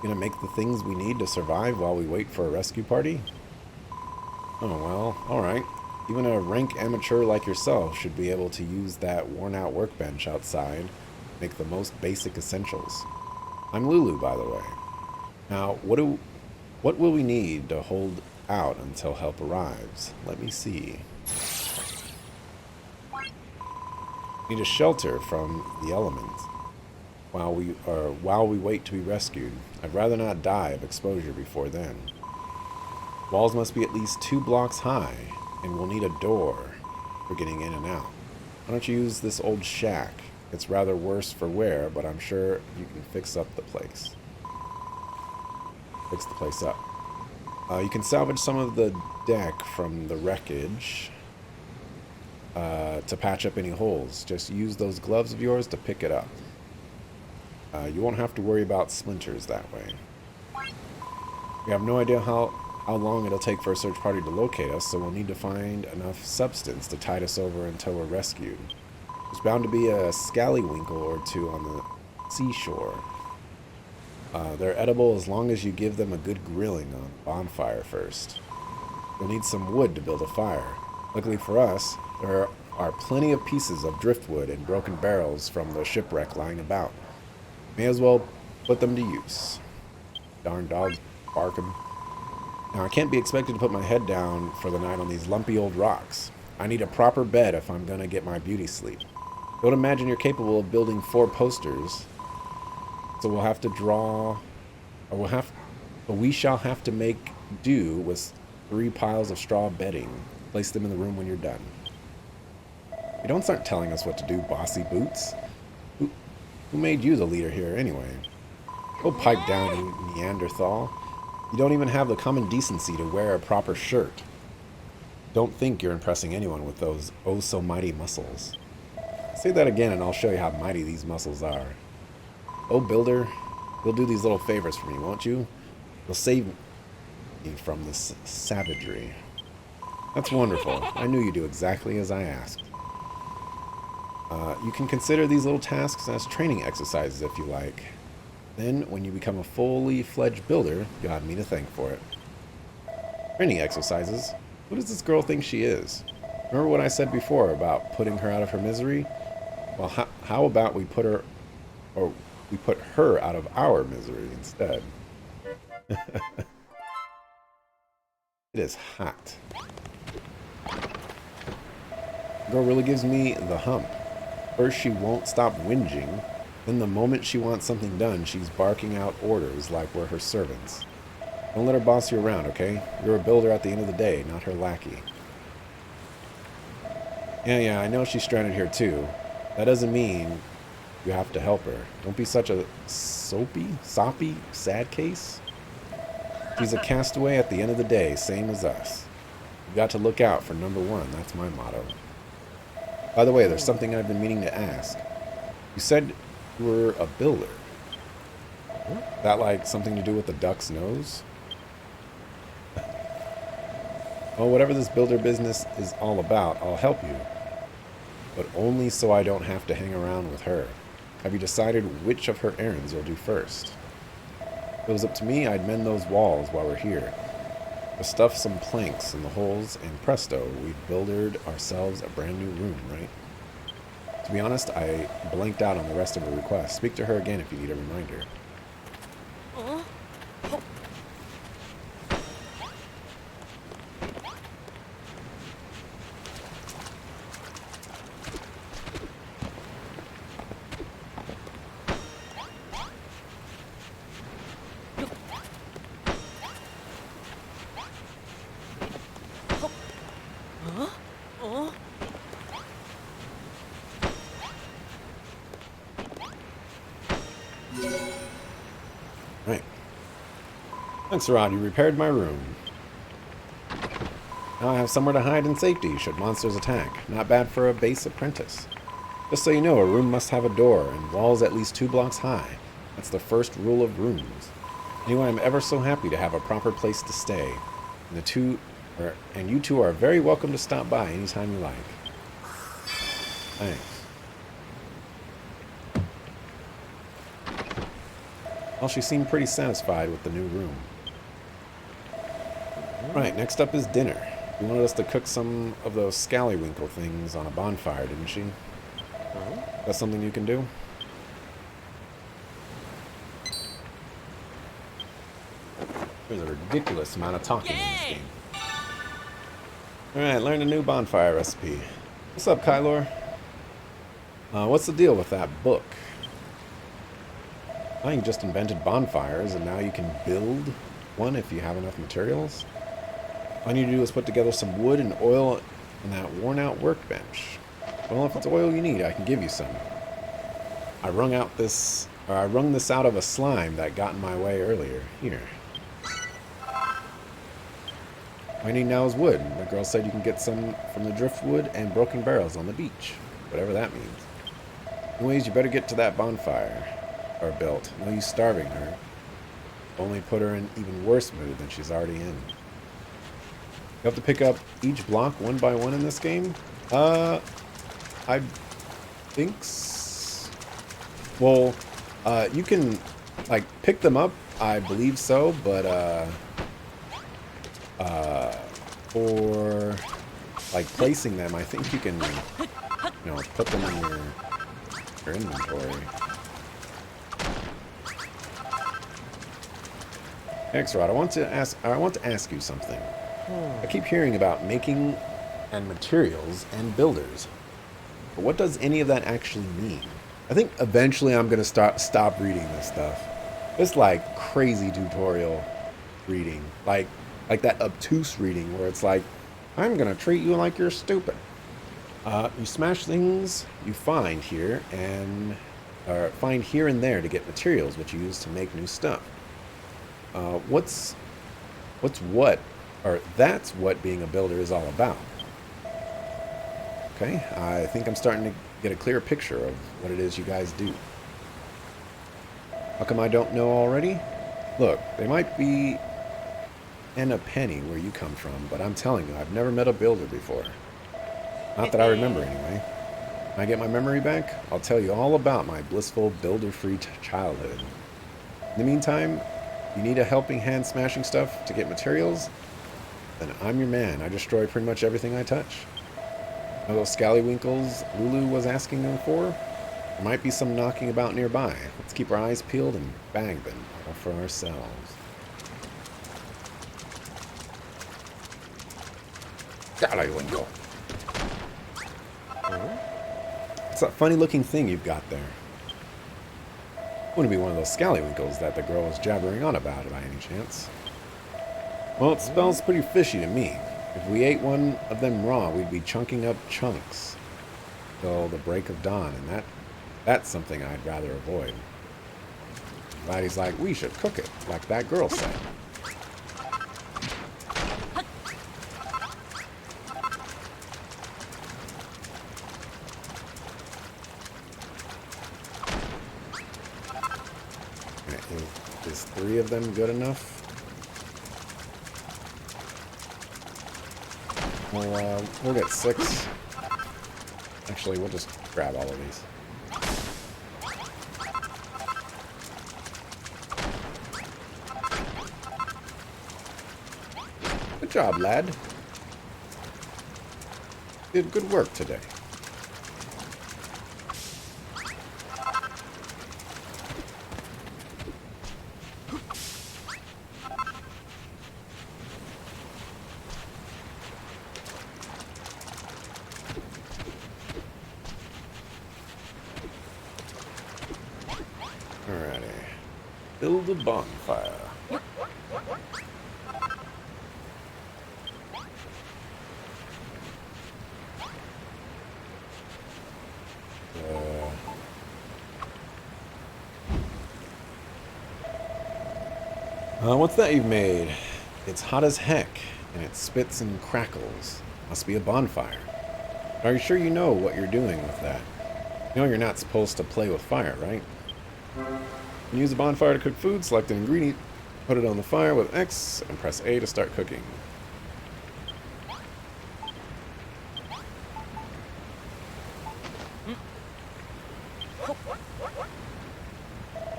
Gonna make the things we need to survive while we wait for a rescue party? Oh well, alright. Even a rank amateur like yourself should be able to use that worn-out workbench outside, make the most basic essentials. I'm Lulu, by the way. Now, what will we need to hold out until help arrives? Let me see. Need a shelter from the elements while we wait to be rescued. I'd rather not die of exposure before then. Walls must be at least 2 blocks high, and we'll need a door for getting in and out. Why don't you use this old shack? It's rather worse for wear, but I'm sure you can fix up the place. Fix the place up. You can salvage some of the deck from the wreckage to patch up any holes. Just use those gloves of yours to pick it up. You won't have to worry about splinters that way. We have no idea how long it'll take for a search party to locate us, so we'll need to find enough substance to tide us over until we're rescued. There's bound to be a scallywinkle or two on the seashore. They're edible as long as you give them a good grilling on a bonfire first. You'll need some wood to build a fire. Luckily for us, there are plenty of pieces of driftwood and broken barrels from the shipwreck lying about. May as well put them to use. Darn dogs barking. Now, I can't be expected to put my head down for the night on these lumpy old rocks. I need a proper bed if I'm going to get my beauty sleep. Don't imagine you're capable of building 4 posters. So we'll have to draw, but we shall have to make do with 3 piles of straw bedding. Place them in the room when you're done. You don't start telling us what to do, bossy boots. Who made you the leader here anyway? Go pipe down, you Neanderthal. You don't even have the common decency to wear a proper shirt. Don't think you're impressing anyone with those oh-so-mighty muscles. Say that again and I'll show you how mighty these muscles are. Oh, Builder, you'll do these little favors for me, won't you? You'll save me from this savagery. That's wonderful. I knew you'd do exactly as I asked. You can consider these little tasks as training exercises if you like. Then, when you become a fully fledged builder, you'll have me to thank for it. Training exercises? Who does this girl think she is? Remember what I said before about putting her out of her misery? Well, how about we put her out of our misery instead? It is hot. Girl really gives me the hump. First, she won't stop whinging. Then the moment she wants something done, she's barking out orders like we're her servants. Don't let her boss you around, okay? You're a builder at the end of the day, not her lackey. Yeah, I know she's stranded here too. That doesn't mean you have to help her. Don't be such a soppy, sad case. She's a castaway at the end of the day, same as us. You got to look out for number 1, that's my motto. By the way, there's something I've been meaning to ask. You said you were a builder. That like something to do with the duck's nose? Well, whatever this builder business is all about, I'll help you. But only so I don't have to hang around with her. Have you decided which of her errands you'll do first? If it was up to me, I'd mend those walls while we're here. Just stuff some planks in the holes, and presto, we've builded ourselves a brand new room, right? To be honest, I blanked out on the rest of her request. Speak to her again if you need a reminder. Right. Thanks, Rod. You repaired my room. Now I have somewhere to hide in safety should monsters attack. Not bad for a base apprentice. Just so you know, a room must have a door and walls at least 2 blocks high. That's the first rule of rooms. Anyway, I'm ever so happy to have a proper place to stay. And you two are very welcome to stop by anytime you like. Thanks. Well, she seemed pretty satisfied with the new room. Right, next up is dinner. You wanted us to cook some of those scallywinkle things on a bonfire, didn't she? That's something you can do? There's a ridiculous amount of talking in this game. Alright, learn a new bonfire recipe. What's up, Kylor? What's the deal with that book? You just invented bonfires, and now you can build one if you have enough materials. All you need to do is put together some wood and oil in that worn-out workbench. Well, if it's oil you need, I can give you some. I wrung this out of a slime that got in my way earlier. Here. All I need now is wood. The girl said you can get some from the driftwood and broken barrels on the beach. Whatever that means. Anyways, you better get to that bonfire. Or built. No use starving her. Only put her in even worse mood than she's already in. You have to pick up each block one by one in this game? I think well, you can like pick them up, I believe so, but for like placing them, I think you can put them in your inventory. X-Rod, I want to ask you something. I keep hearing about making and materials and builders. But what does any of that actually mean? I think eventually I'm going to stop reading this stuff. It's like crazy tutorial reading. Like that obtuse reading where it's like, I'm going to treat you like you're stupid. You smash things you find here and there to get materials which you use to make new stuff. That's what being a builder is all about. Okay, I think I'm starting to get a clear picture of what it is you guys do. How come I don't know already? Look, they might be in a penny where you come from, but I'm telling you, I've never met a builder before. Not that I remember anyway. When I get my memory back, I'll tell you all about my blissful builder-free childhood. In the meantime, you need a helping hand smashing stuff to get materials? Then I'm your man. I destroy pretty much everything I touch. Know those scallywinkles Lulu was asking them for? There might be some knocking about nearby. Let's keep our eyes peeled and bag them all for ourselves. Scallywinkle. What's that funny looking thing you've got there? Wouldn't be one of those scallywinkles that the girl was jabbering on about by any chance. Well, it smells pretty fishy to me. If we ate one of them raw, we'd be chunking up chunks till the break of dawn, and that's something I'd rather avoid. Laddie's like, we should cook it, like that girl said. Is 3 of them good enough? We'll get 6. Actually, we'll just grab all of these. job, lad. Did good work today. Alrighty. Build a bonfire. What's that you've made? It's hot as heck, and it spits and crackles. Must be a bonfire. Are you sure you know what you're doing with that? You know you're not supposed to play with fire, right? You use a bonfire to cook food, select an ingredient, put it on the fire with X, and press A to start cooking.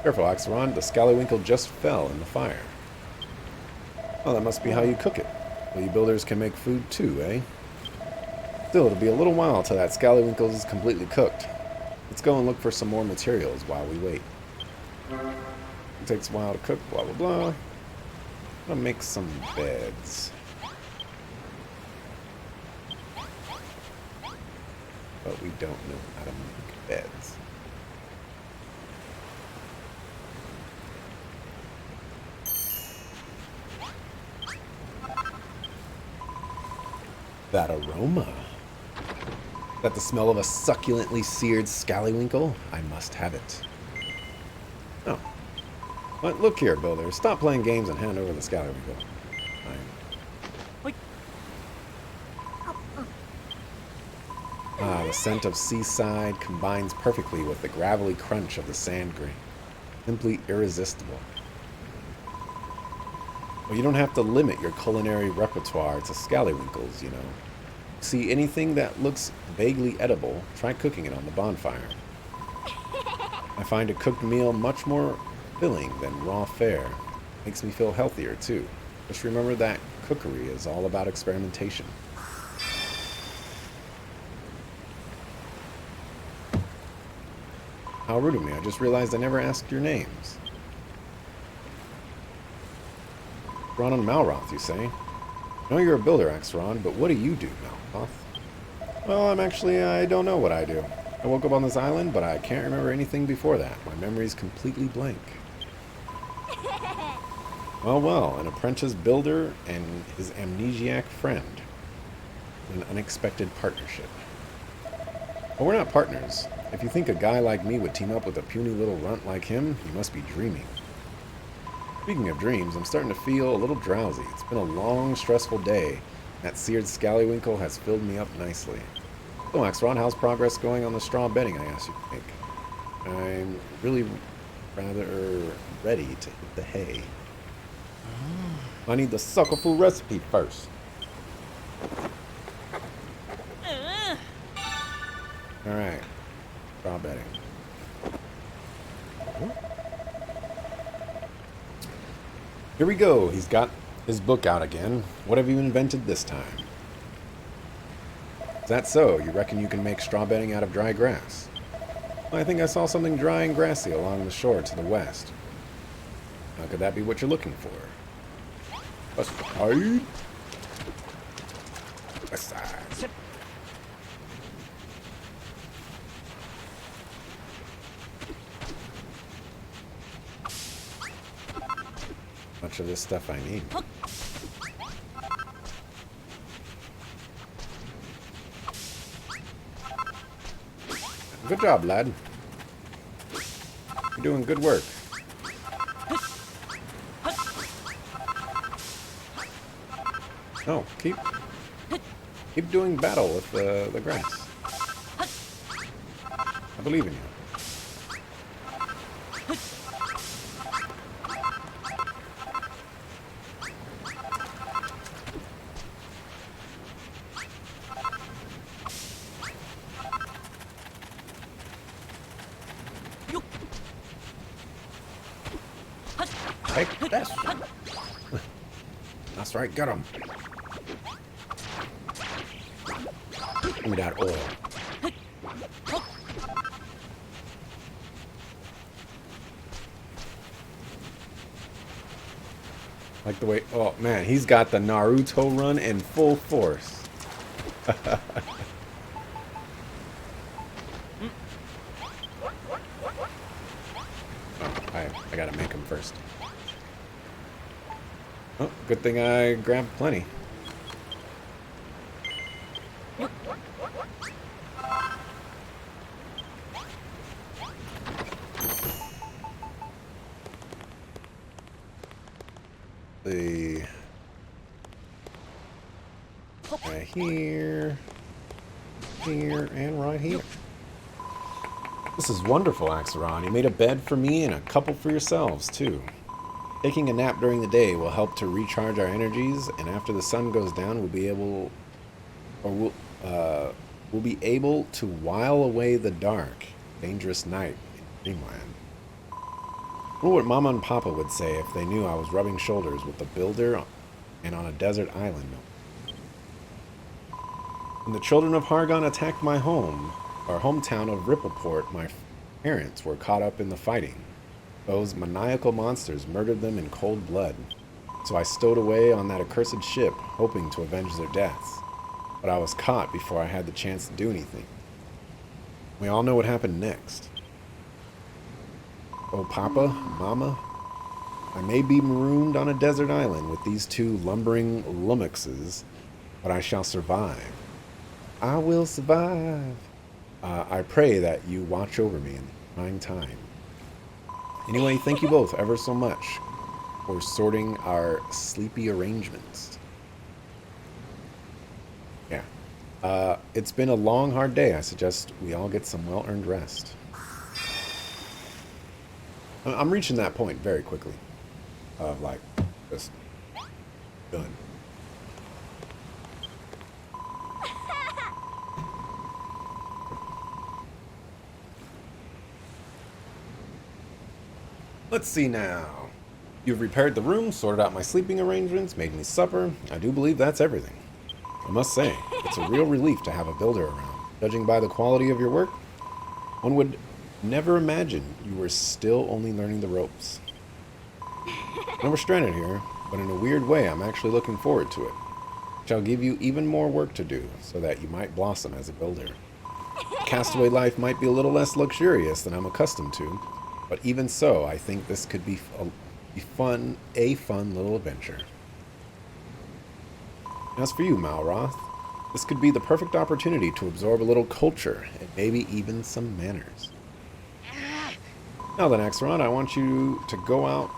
Careful, Axeron, the Scallywinkle just fell in the fire. Oh, that must be how you cook it. Well, you builders can make food too, eh? Still, it'll be a little while till that Scallywinkle is completely cooked. Let's go and look for some more materials while we wait. It takes a while to cook, blah blah blah. I'll make some beds. But we don't know how to make beds. That aroma. Is that the smell of a succulently seared Scallywinkle? I must have it. Oh. But look here, builder. Stop playing games and hand over the Scallywinkle. Ah, the scent of seaside combines perfectly with the gravelly crunch of the sand grain. Simply irresistible. Well, you don't have to limit your culinary repertoire to Scallywinkles, you know. See anything that looks vaguely edible, try cooking it on the bonfire. I find a cooked meal much more filling than raw fare. Makes me feel healthier, too. Just remember that cookery is all about experimentation. How rude of me. I just realized I never asked your names. Ron and Malroth, you say? I know you're a builder, Axeron, but what do you do, Malroth? Well, I don't know what I do. I woke up on this island, but I can't remember anything before that. My memory's completely blank. Well, an apprentice builder and his amnesiac friend. An unexpected partnership. But we're not partners. If you think a guy like me would team up with a puny little runt like him, you must be dreaming. Speaking of dreams, I'm starting to feel a little drowsy. It's been a long, stressful day. That seared Scallywinkle has filled me up nicely. So, Axeron, how's progress going on the straw bedding I asked you to make? I'm really rather ready to hit the hay. I need the suckerful recipe first. Alright. Straw bedding. Here we go. He's got his book out again. What have you invented this time? Is that so? You reckon you can make straw bedding out of dry grass? Well, I think I saw something dry and grassy along the shore to the west. How could that be what you're looking for? Aside. Aside. Much of this stuff I need. Good job, lad. You're doing good work. No, keep doing battle with the grass. I believe in you. Take this. That's right, get him. Give me that oil. Like the way, oh man, he's got the Naruto run in full force. I gotta make him first. Oh, good thing I grabbed plenty. The right here, here, and right here. This is wonderful, Axeron. You made a bed for me and a couple for yourselves, too. Taking a nap during the day will help to recharge our energies, and after the sun goes down, we'll be able to while away the dark, dangerous night in Dreamland. I wonder what Mama and Papa would say if they knew I was rubbing shoulders with the builder and on a desert island. When the children of Hargon attacked my home, our hometown of Rippleport, my parents were caught up in the fighting. Those maniacal monsters murdered them in cold blood. So I stowed away on that accursed ship, hoping to avenge their deaths. But I was caught before I had the chance to do anything. We all know what happened next. Oh, Papa, Mama, I may be marooned on a desert island with these two lumbering lummoxes, but I shall survive. I will survive. I pray that you watch over me in the trying time. Anyway, thank you both ever so much for sorting our sleepy arrangements. Yeah. It's been a long, hard day. I suggest we all get some well-earned rest. I'm reaching that point very quickly. Of like, just done. Let's see now. You've repaired the room, sorted out my sleeping arrangements, made me supper. I do believe that's everything. I must say, it's a real relief to have a builder around. Judging by the quality of your work, one would never imagine you were still only learning the ropes. Now we're stranded here, but in a weird way, I'm actually looking forward to it. Which I'll give you even more work to do, so that you might blossom as a builder. Castaway life might be a little less luxurious than I'm accustomed to, but even so, I think this could be a fun little adventure. As for you, Malroth, this could be the perfect opportunity to absorb a little culture, and maybe even some manners. Now then, Axeron, I want you to go out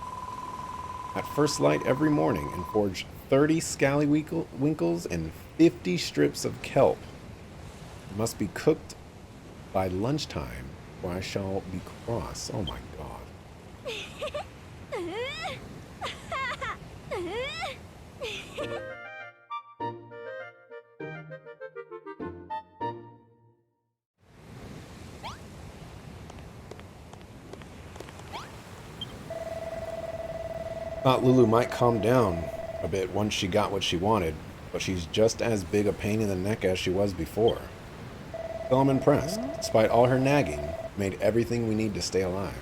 at first light every morning and forge 30 scallywinkles and 50 strips of kelp. It must be cooked by lunchtime, or I shall be cross. Oh my god. Thought Lulu might calm down a bit once she got what she wanted, but she's just as big a pain in the neck as she was before. So I'm impressed. Despite all her nagging, made everything we need to stay alive.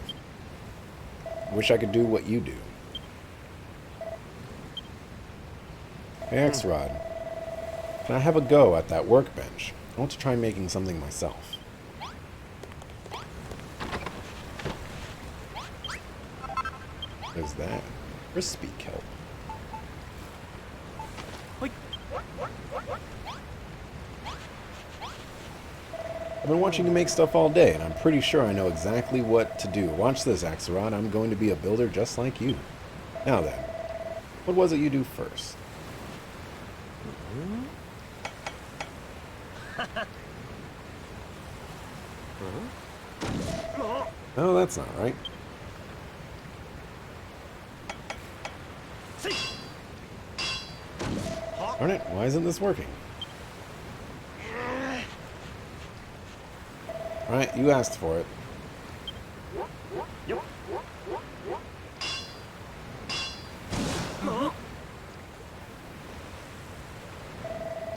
I wish I could do what you do. Hey, Axerod, can I have a go at that workbench? I want to try making something myself. There's that. Crispy kelp. I've been watching you make stuff all day, and I'm pretty sure I know exactly what to do. Watch this, Axerod. I'm going to be a builder just like you. Now then, what was it you do first? No, that's not right. Darn it, why isn't this working? Alright, you asked for it.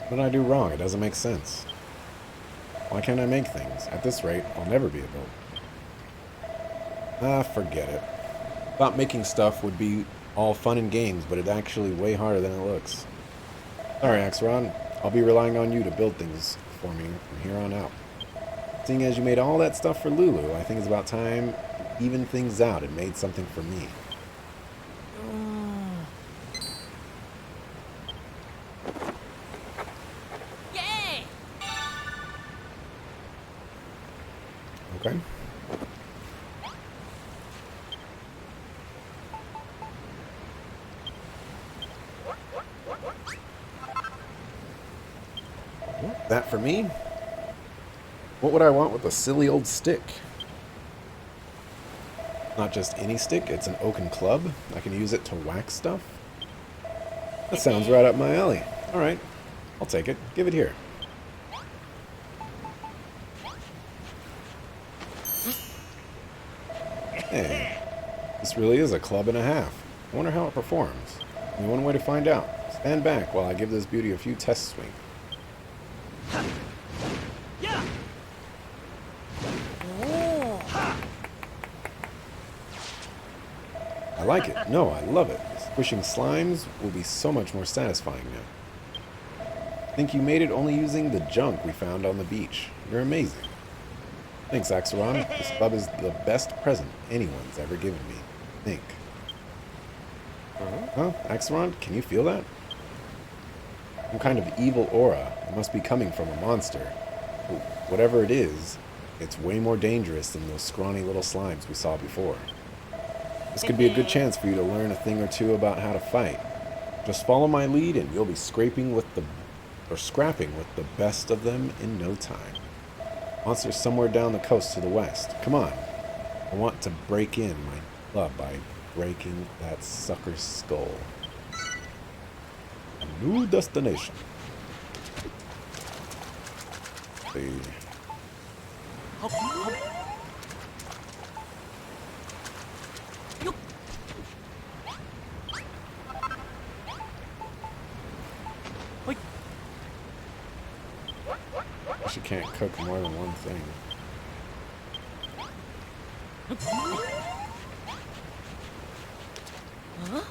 What did I do wrong? It doesn't make sense. Why can't I make things? At this rate, I'll never be a builder. Ah, forget it. Thought making stuff would be all fun and games, but it's actually way harder than it looks. Sorry, Axeron. I'll be relying on you to build things for me from here on out. Seeing as you made all that stuff for Lulu, I think it's about time to even things out and made something for me.
Yay!
Okay. That for me? What would I want with a silly old stick? Not just any stick, it's an oaken club. I can use it to whack stuff. That sounds right up my alley. Alright, I'll take it. Give it here. Hey, this really is a club and a half. I wonder how it performs. Only one way to find out. Stand back while I give this beauty a few test swings. I like it. No, I love it. Squishing slimes will be so much more satisfying now. I think you made it only using the junk we found on the beach. You're amazing. Thanks, Axeron. This club is the best present anyone's ever given me. Think. Huh? Axeron, can you feel that? Some kind of evil aura. It must be coming from a monster. Whatever it is, it's way more dangerous than those scrawny little slimes we saw before. This could be a good chance for you to learn a thing or two about how to fight. Just follow my lead and you'll be scrapping with the best of them in no time. Monster's somewhere down the coast to the west. Come on. I want to break in my club by breaking that sucker's skull. A new destination. See. She can't cook more than one thing.
Huh?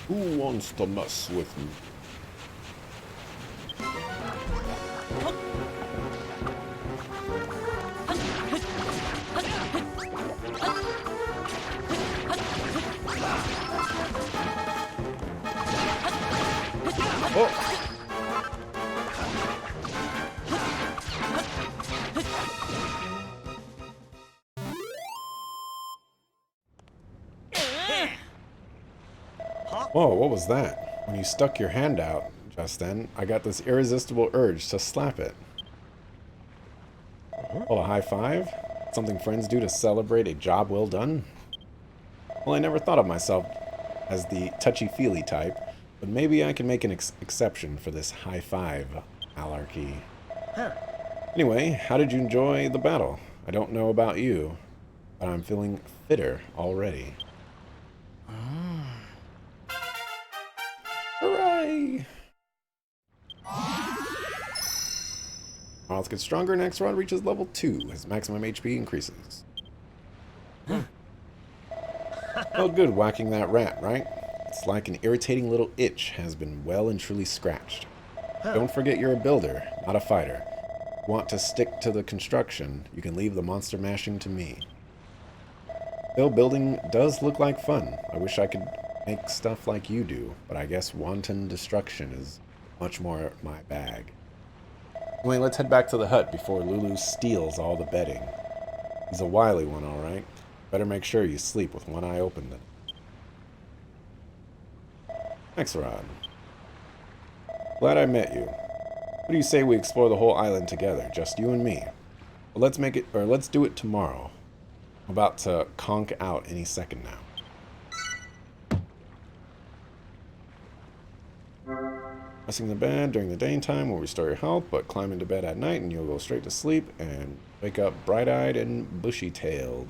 Who wants to mess with me? Whoa, what was that? When you stuck your hand out just then, I got this irresistible urge to slap it. Well, a high five? Something friends do to celebrate a job well done? Well, I never thought of myself as the touchy-feely type, but maybe I can make an exception for this high five malarkey. Anyway, how did you enjoy the battle? I don't know about you, but I'm feeling fitter already. Hooray! Let's get stronger. Next rod reaches level 2. His maximum HP increases. Felt good whacking that rat, right? It's like an irritating little itch has been well and truly scratched. Don't forget you're a builder, not a fighter. If you want to stick to the construction, you can leave the monster mashing to me. Still, building does look like fun. I wish I could make stuff like you do, but I guess wanton destruction is much more my bag. Anyway, let's head back to the hut before Lulu steals all the bedding. He's a wily one, all right. Better make sure you sleep with one eye open then. Thanks, Rod. Glad I met you. What do you say we explore the whole island together, just you and me? Well, let's do it tomorrow. I'm about to conk out any second now. Pressing the bed during the daytime will restore your health, but climb into bed at night and you'll go straight to sleep and wake up bright-eyed and bushy-tailed.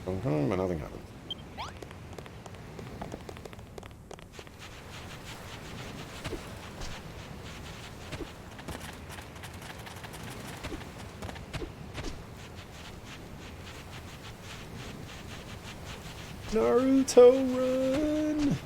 But nothing happens. Naruto run!